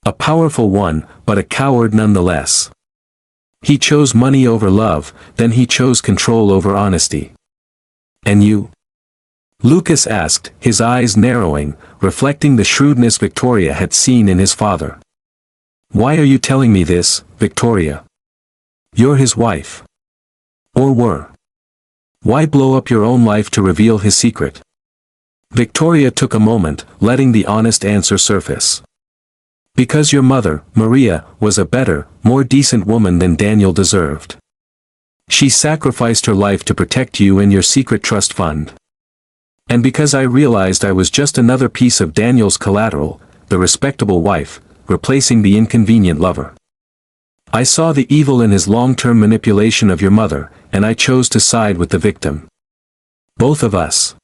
A powerful one, but a coward nonetheless. He chose money over love, then he chose control over honesty." "And you?" Lucas asked, his eyes narrowing, reflecting the shrewdness Victoria had seen in his father. "Why are you telling me this, Victoria? You're his wife. Or were. Why blow up your own life to reveal his secret?" Victoria took a moment, letting the honest answer surface. "Because your mother, Maria, was a better, more decent woman than Daniel deserved. She sacrificed her life to protect you and your secret trust fund. And because I realized I was just another piece of Daniel's collateral, the respectable wife, replacing the inconvenient lover. I saw the evil in his long-term manipulation of your mother, and I chose to side with the victim. Both of us."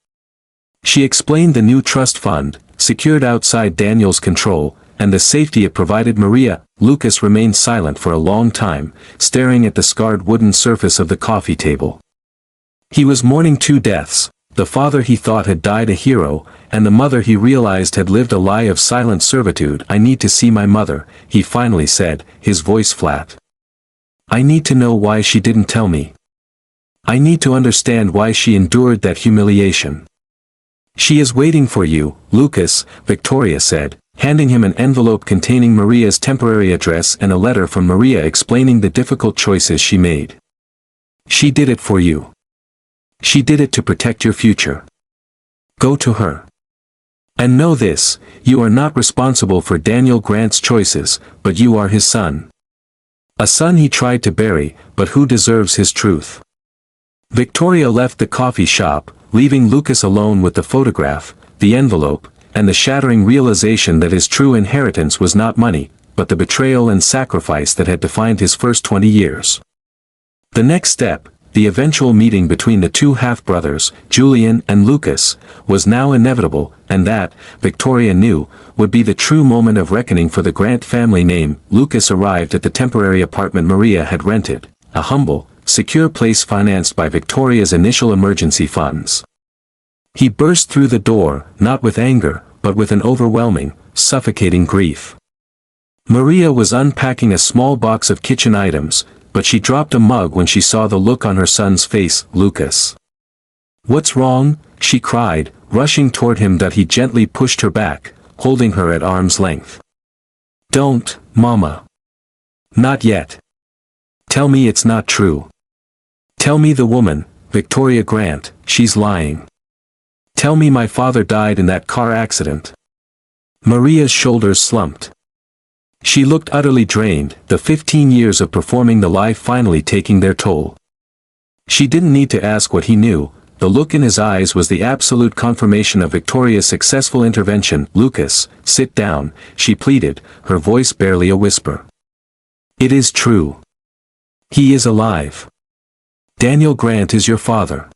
She explained the new trust fund, secured outside Daniel's control, and the safety it provided Maria. Lucas remained silent for a long time, staring at the scarred wooden surface of the coffee table. He was mourning two deaths, the father he thought had died a hero, and the mother he realized had lived a lie of silent servitude. "I need to see my mother," he finally said, his voice flat. "I need to know why she didn't tell me. I need to understand why she endured that humiliation." "She is waiting for you, Lucas," Victoria said, handing him an envelope containing Maria's temporary address and a letter from Maria explaining the difficult choices she made. "She did it for you. She did it to protect your future. Go to her. And know this, you are not responsible for Daniel Grant's choices, but you are his son. A son he tried to bury, but who deserves his truth." Victoria left the coffee shop, leaving Lucas alone with the photograph, the envelope, and the shattering realization that his true inheritance was not money, but the betrayal and sacrifice that had defined his first 20 years. The next step, the eventual meeting between the two half-brothers, Julian and Lucas, was now inevitable, and that, Victoria knew, would be the true moment of reckoning for the Grant family name. Lucas arrived at the temporary apartment Maria had rented, a humble, secure place financed by Victoria's initial emergency funds. He burst through the door, not with anger, but with an overwhelming, suffocating grief. Maria was unpacking a small box of kitchen items, but she dropped a mug when she saw the look on her son's face. "Lucas. What's wrong?" she cried, rushing toward him, but he gently pushed her back, holding her at arm's length. "Don't, Mama. Not yet. Tell me it's not true. Tell me the woman, Victoria Grant, she's lying. Tell me my father died in that car accident." Maria's shoulders slumped. She looked utterly drained, the 15 years of performing the lie finally taking their toll. She didn't need to ask what he knew, the look in his eyes was the absolute confirmation of Victoria's successful intervention. "Lucas, sit down," she pleaded, her voice barely a whisper. "It is true. He is alive. Daniel Grant is your father."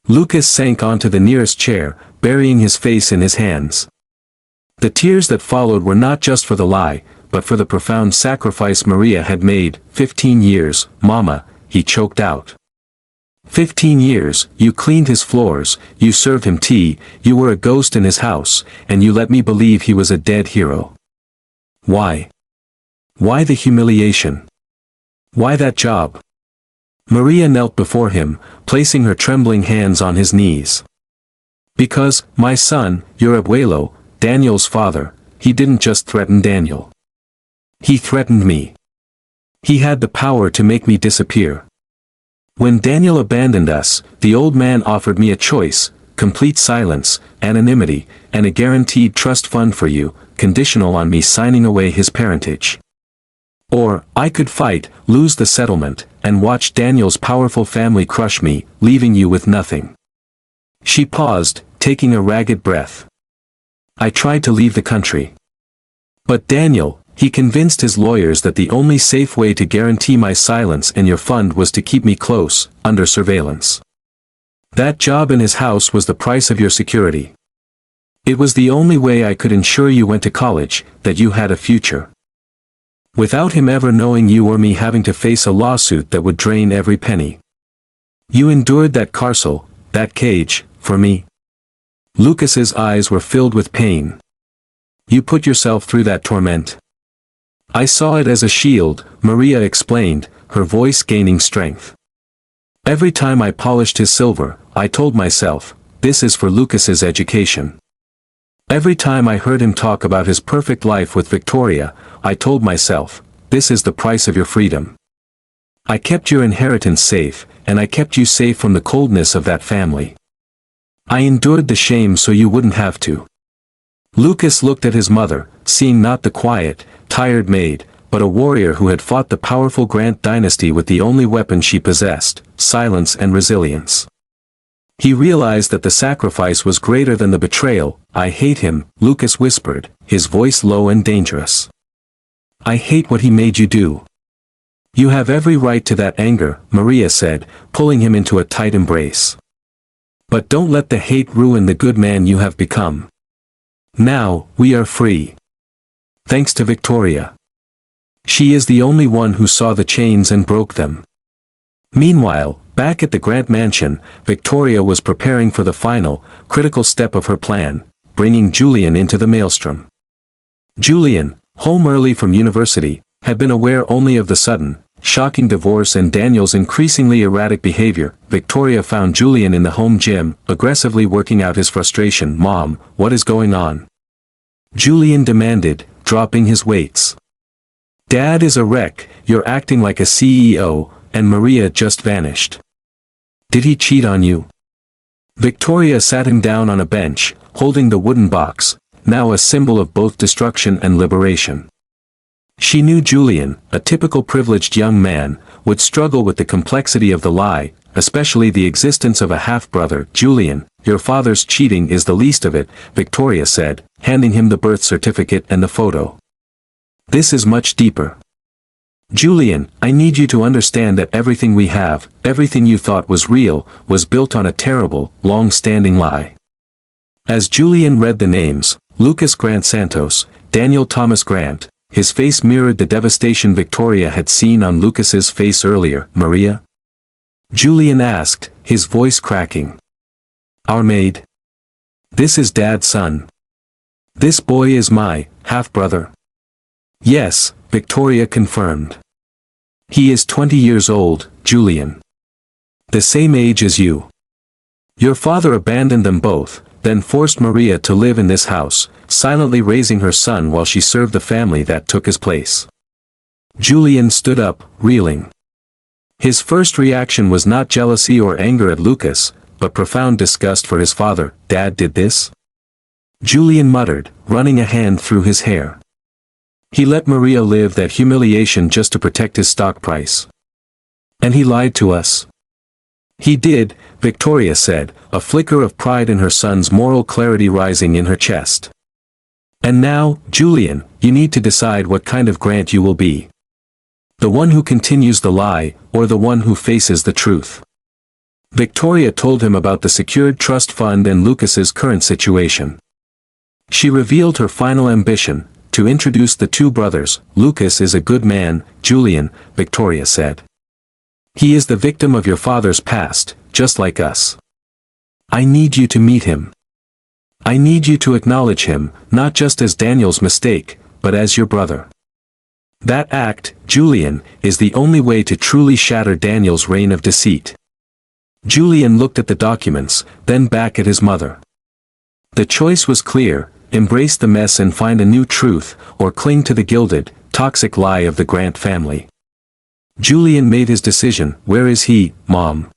Lucas sank onto the nearest chair, burying his face in his hands. The tears that followed were not just for the lie, but for the profound sacrifice Maria had made. 15 years, Mama," he choked out. 15 years, you cleaned his floors, you served him tea, you were a ghost in his house, and you let me believe he was a dead hero. Why? Why the humiliation? Why that job?" Maria knelt before him, placing her trembling hands on his knees. "Because, my son, your abuelo, Daniel's father, he didn't just threaten Daniel. He threatened me. He had the power to make me disappear. When Daniel abandoned us, the old man offered me a choice: complete silence, anonymity, and a guaranteed trust fund for you, conditional on me signing away his parentage. Or, I could fight, lose the settlement, and watch Daniel's powerful family crush me, leaving you with nothing." She paused, taking a ragged breath. "I tried to leave the country. But Daniel, he convinced his lawyers that the only safe way to guarantee my silence and your fund was to keep me close, under surveillance. That job in his house was the price of your security. It was the only way I could ensure you went to college, that you had a future. Without him ever knowing you or me having to face a lawsuit that would drain every penny. You endured that carcel, that cage, for me." Lucas's eyes were filled with pain. "You put yourself through that torment. I saw it as a shield," Maria explained, her voice gaining strength. "Every time I polished his silver, I told myself, this is for Lucas's education. Every time I heard him talk about his perfect life with Victoria, I told myself, this is the price of your freedom. I kept your inheritance safe, and I kept you safe from the coldness of that family. I endured the shame so you wouldn't have to." Lucas looked at his mother, seeing not the quiet, tired maid, but a warrior who had fought the powerful Grant dynasty with the only weapon she possessed, silence and resilience. He realized that the sacrifice was greater than the betrayal. "I hate him," Lucas whispered, his voice low and dangerous. "I hate what he made you do." "You have every right to that anger," Maria said, pulling him into a tight embrace. "But don't let the hate ruin the good man you have become. Now, we are free. Thanks to Victoria. She is the only one who saw the chains and broke them. Meanwhile, back at the Grant mansion, Victoria was preparing for the final, critical step of her plan, bringing Julian into the maelstrom. Julian, home early from university, had been aware only of the sudden, shocking divorce and Daniel's increasingly erratic behavior. Victoria found Julian in the home gym, aggressively working out his frustration. "Mom, what is going on?" Julian demanded, dropping his weights. "Dad is a wreck, you're acting like a CEO, and Maria just vanished." "Did he cheat on you?" Victoria sat him down on a bench, holding the wooden box, now a symbol of both destruction and liberation. She knew Julian, a typical privileged young man, would struggle with the complexity of the lie, especially the existence of a half-brother. "Julian, your father's cheating is the least of it," Victoria said, handing him the birth certificate and the photo. "This is much deeper. Julian, I need you to understand that everything we have, everything you thought was real, was built on a terrible, long-standing lie." As Julian read the names, Lucas Grant Santos, Daniel Thomas Grant, his face mirrored the devastation Victoria had seen on Lucas's face earlier. "Maria?" Julian asked, his voice cracking. "Our maid? This is Dad's son. This boy is my half-brother." "Yes," Victoria confirmed. "He is 20 years old, Julian. The same age as you. Your father abandoned them both, then forced Maria to live in this house, silently raising her son while she served the family that took his place." Julian stood up, reeling. His first reaction was not jealousy or anger at Lucas, but profound disgust for his father. "Dad did this?" Julian muttered, running a hand through his hair. "He let Maria live that humiliation just to protect his stock price. And he lied to us." "He did," Victoria said, a flicker of pride in her son's moral clarity rising in her chest. "And now, Julian, you need to decide what kind of Grant you will be. The one who continues the lie, or the one who faces the truth." Victoria told him about the secured trust fund and Lucas's current situation. She revealed her final ambition, to introduce the two brothers. "Lucas is a good man, Julian," Victoria said. "He is the victim of your father's past, just like us. I need you to meet him. I need you to acknowledge him, not just as Daniel's mistake, but as your brother. That act, Julian, is the only way to truly shatter Daniel's reign of deceit." Julian looked at the documents, then back at his mother. The choice was clear: embrace the mess and find a new truth, or cling to the gilded, toxic lie of the Grant family. Julian made his decision. "Where is he, Mom?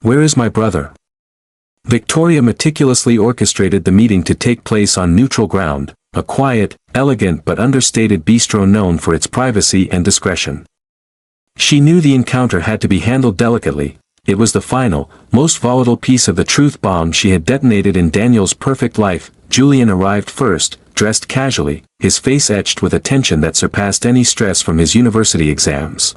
Where is my brother?" Victoria meticulously orchestrated the meeting to take place on neutral ground, a quiet, elegant but understated bistro known for its privacy and discretion. She knew the encounter had to be handled delicately. It was the final, most volatile piece of the truth bomb she had detonated in Daniel's perfect life. Julian arrived first, dressed casually, his face etched with a tension that surpassed any stress from his university exams.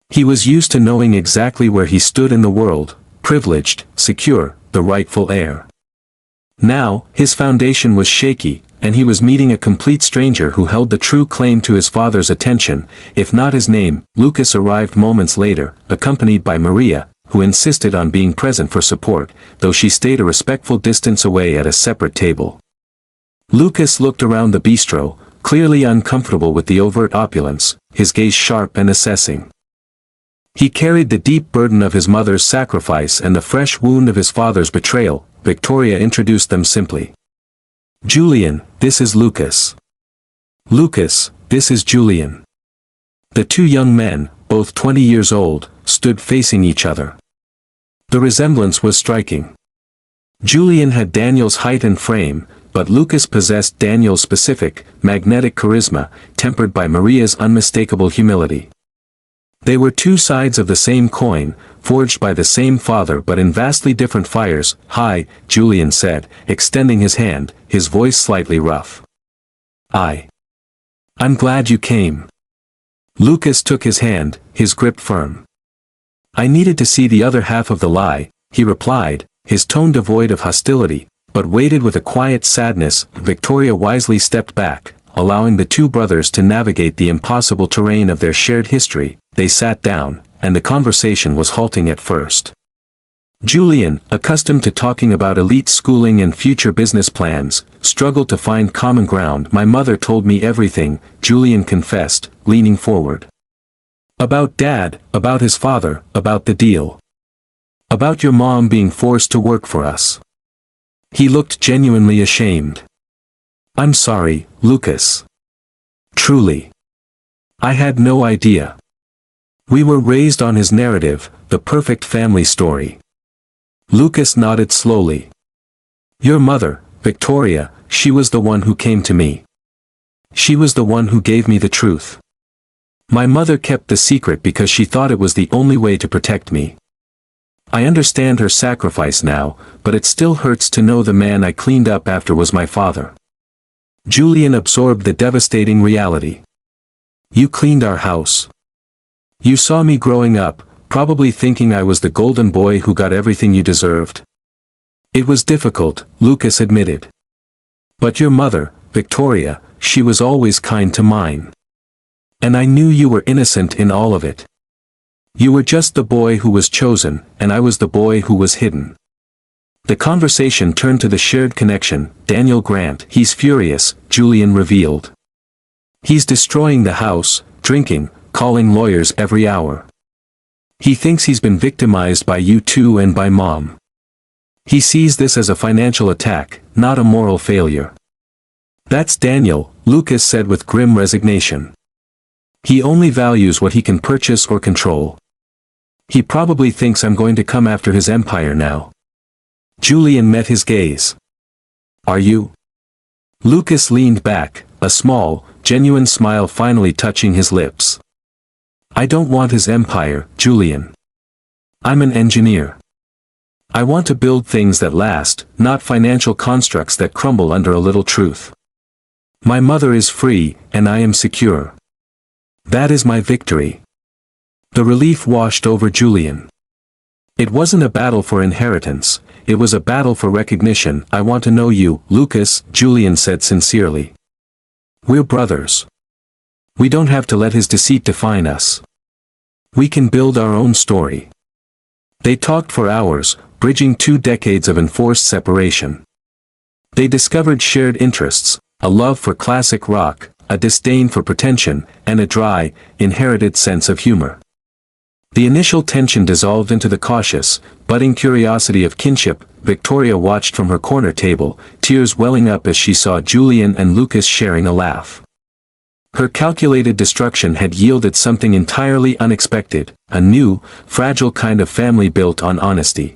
He was used to knowing exactly where he stood in the world, privileged, secure, the rightful heir. Now, his foundation was shaky, and he was meeting a complete stranger who held the true claim to his father's attention, if not his name. Lucas arrived moments later, accompanied by Maria, who insisted on being present for support, though she stayed a respectful distance away at a separate table. Lucas looked around the bistro, clearly uncomfortable with the overt opulence, his gaze sharp and assessing. He carried the deep burden of his mother's sacrifice and the fresh wound of his father's betrayal. Victoria introduced them simply. "Julian, this is Lucas. Lucas, this is Julian." The two young men, both 20 years old, stood facing each other. The resemblance was striking. Julian had Daniel's height and frame, but Lucas possessed Daniel's specific, magnetic charisma, tempered by Maria's unmistakable humility. They were two sides of the same coin, forged by the same father but in vastly different fires. "Hi," Julian said, extending his hand, his voice slightly rough. "I'm glad you came." Lucas took his hand, his grip firm. "I needed to see the other half of the lie," he replied, his tone devoid of hostility, but weighted with a quiet sadness. Victoria wisely stepped back, allowing the two brothers to navigate the impossible terrain of their shared history. They sat down, and the conversation was halting at first. Julian, accustomed to talking about elite schooling and future business plans, struggled to find common ground. "My mother told me everything," Julian confessed, leaning forward. "About Dad, about his father, about the deal. About your mom being forced to work for us." He looked genuinely ashamed. "I'm sorry, Lucas. Truly. I had no idea. We were raised on his narrative, the perfect family story." Lucas nodded slowly. "Your mother, Victoria, she was the one who came to me. She was the one who gave me the truth. My mother kept the secret because she thought it was the only way to protect me. I understand her sacrifice now, but it still hurts to know the man I cleaned up after was my father." Julian absorbed the devastating reality. "You cleaned our house. You saw me growing up, probably thinking I was the golden boy who got everything you deserved." "It was difficult," Lucas admitted. "But your mother, Victoria, she was always kind to mine. And I knew you were innocent in all of it. You were just the boy who was chosen, and I was the boy who was hidden." The conversation turned to the shared connection. "Daniel Grant, he's furious," Julian revealed. "He's destroying the house, drinking, calling lawyers every hour. He thinks he's been victimized by you two and by Mom. He sees this as a financial attack, not a moral failure." "That's Daniel," Lucas said with grim resignation. "He only values what he can purchase or control. He probably thinks I'm going to come after his empire now." Julian met his gaze. "Are you?" Lucas leaned back, a small, genuine smile finally touching his lips. "I don't want his empire, Julian. I'm an engineer. I want to build things that last, not financial constructs that crumble under a little truth. My mother is free, and I am secure. That is my victory." The relief washed over Julian. It wasn't a battle for inheritance, it was a battle for recognition. "I want to know you, Lucas," Julian said sincerely. "We're brothers. We don't have to let his deceit define us. We can build our own story." They talked for hours, bridging 2 decades of enforced separation. They discovered shared interests, a love for classic rock, a disdain for pretension, and a dry, inherited sense of humor. The initial tension dissolved into the cautious, budding curiosity of kinship. Victoria watched from her corner table, tears welling up as she saw Julian and Lucas sharing a laugh. Her calculated destruction had yielded something entirely unexpected, a new, fragile kind of family built on honesty.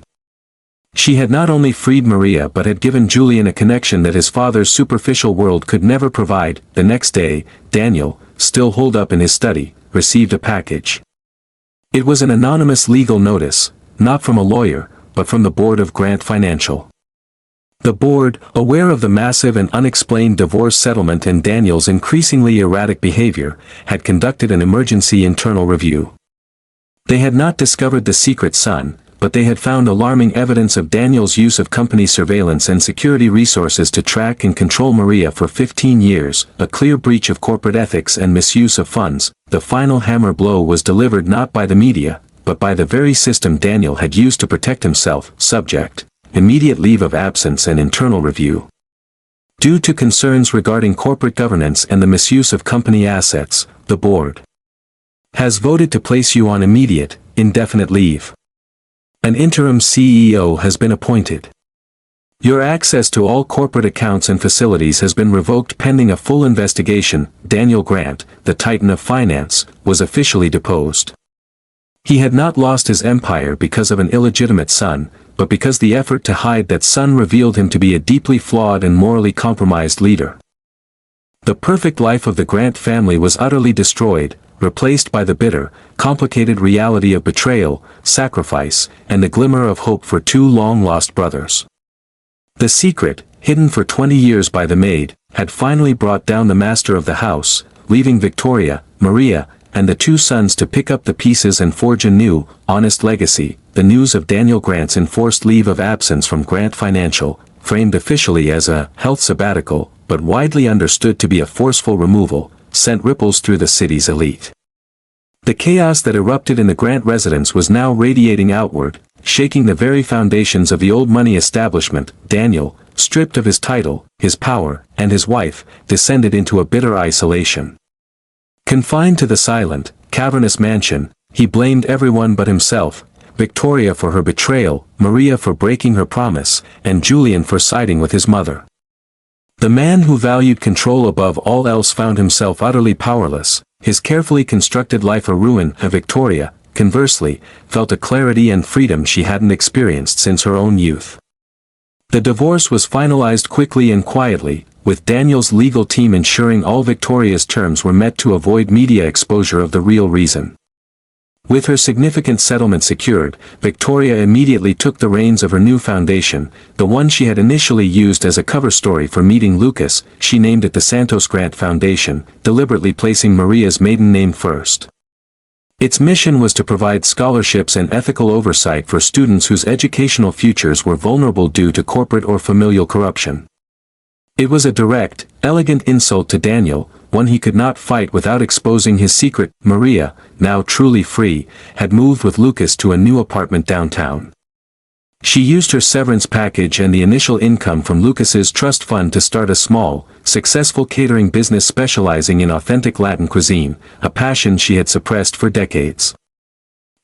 She had not only freed Maria but had given Julian a connection that his father's superficial world could never provide. The next day, Daniel, still holed up in his study, received a package. It was an anonymous legal notice, not from a lawyer, but from the board of Grant Financial. The board, aware of the massive and unexplained divorce settlement and Daniel's increasingly erratic behavior, had conducted an emergency internal review. They had not discovered the secret son, but they had found alarming evidence of Daniel's use of company surveillance and security resources to track and control Maria for 15 years, a clear breach of corporate ethics and misuse of funds. The final hammer blow was delivered not by the media, but by the very system Daniel had used to protect himself. Subject: immediate leave of absence and internal review. Due to concerns regarding corporate governance and the misuse of company assets, the board has voted to place you on immediate, indefinite leave. An interim CEO has been appointed. Your access to all corporate accounts and facilities has been revoked pending a full investigation. Daniel Grant, the titan of finance, was officially deposed. He had not lost his empire because of an illegitimate son, but because the effort to hide that son revealed him to be a deeply flawed and morally compromised leader. The perfect life of the Grant family was utterly destroyed, replaced by the bitter, complicated reality of betrayal, sacrifice, and the glimmer of hope for 2 long-lost brothers. The secret, hidden for 20 years by the maid, had finally brought down the master of the house, leaving Victoria, Maria, and the 2 sons to pick up the pieces and forge a new, honest legacy. The news of Daniel Grant's enforced leave of absence from Grant Financial, framed officially as a health sabbatical, but widely understood to be a forceful removal, sent ripples through the city's elite. The chaos that erupted in the Grant residence was now radiating outward, shaking the very foundations of the old money establishment. Daniel, stripped of his title, his power, and his wife, descended into a bitter isolation. Confined to the silent, cavernous mansion, he blamed everyone but himself, Victoria for her betrayal, Maria for breaking her promise, and Julian for siding with his mother. The man who valued control above all else found himself utterly powerless, his carefully constructed life a ruin. Victoria, conversely, felt a clarity and freedom she hadn't experienced since her own youth. The divorce was finalized quickly and quietly, with Daniel's legal team ensuring all Victoria's terms were met to avoid media exposure of the real reason. With her significant settlement secured, Victoria immediately took the reins of her new foundation, the one she had initially used as a cover story for meeting Lucas. She named it the Santos Grant Foundation, deliberately placing Maria's maiden name first. Its mission was to provide scholarships and ethical oversight for students whose educational futures were vulnerable due to corporate or familial corruption. It was a direct, elegant insult to Daniel, one he could not fight without exposing his secret. Maria, now truly free, had moved with Lucas to a new apartment downtown. She used her severance package and the initial income from Lucas's trust fund to start a small, successful catering business specializing in authentic Latin cuisine, a passion she had suppressed for decades.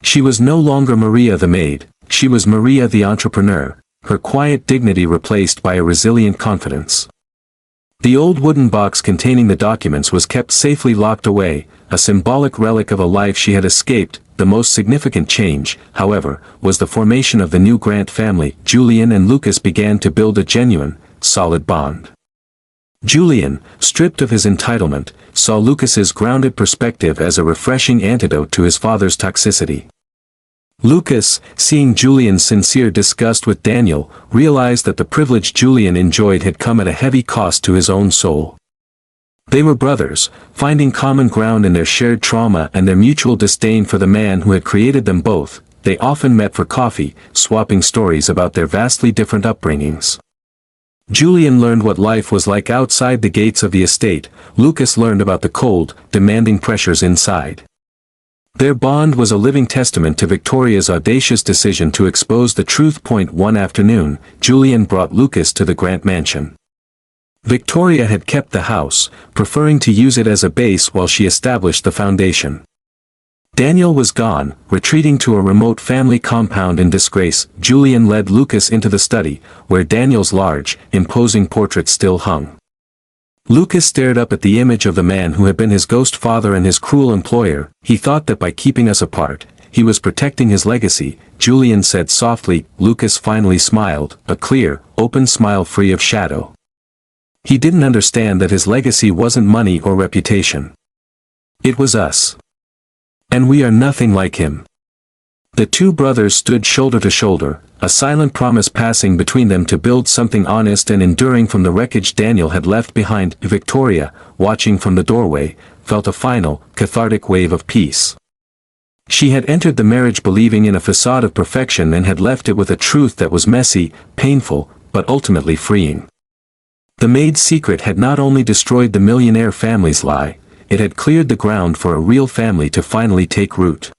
She was no longer Maria the maid, she was Maria the entrepreneur, her quiet dignity replaced by a resilient confidence. The old wooden box containing the documents was kept safely locked away, a symbolic relic of a life she had escaped. The most significant change, however, was the formation of the new Grant family. Julian and Lucas began to build a genuine, solid bond. Julian, stripped of his entitlement, saw Lucas's grounded perspective as a refreshing antidote to his father's toxicity. Lucas, seeing Julian's sincere disgust with Daniel, realized that the privilege Julian enjoyed had come at a heavy cost to his own soul. They were brothers, finding common ground in their shared trauma and their mutual disdain for the man who had created them both. They often met for coffee, swapping stories about their vastly different upbringings. Julian learned what life was like outside the gates of the estate. Lucas learned about the cold, demanding pressures inside. Their bond was a living testament to Victoria's audacious decision to expose the truth. One afternoon, Julian brought Lucas to the Grant mansion. Victoria had kept the house, preferring to use it as a base while she established the foundation. Daniel was gone, retreating to a remote family compound in disgrace. Julian led Lucas into the study, where Daniel's large, imposing portrait still hung. Lucas stared up at the image of the man who had been his ghost father and his cruel employer. He thought that by keeping us apart, he was protecting his legacy, Julian said softly. Lucas finally smiled, a clear, open smile free of shadow. He didn't understand that his legacy wasn't money or reputation. It was us. And we are nothing like him. The two brothers stood shoulder to shoulder, a silent promise passing between them to build something honest and enduring from the wreckage Daniel had left behind. Victoria, watching from the doorway, felt a final, cathartic wave of peace. She had entered the marriage believing in a facade of perfection and had left it with a truth that was messy, painful, but ultimately freeing. The maid's secret had not only destroyed the millionaire family's lie, it had cleared the ground for a real family to finally take root.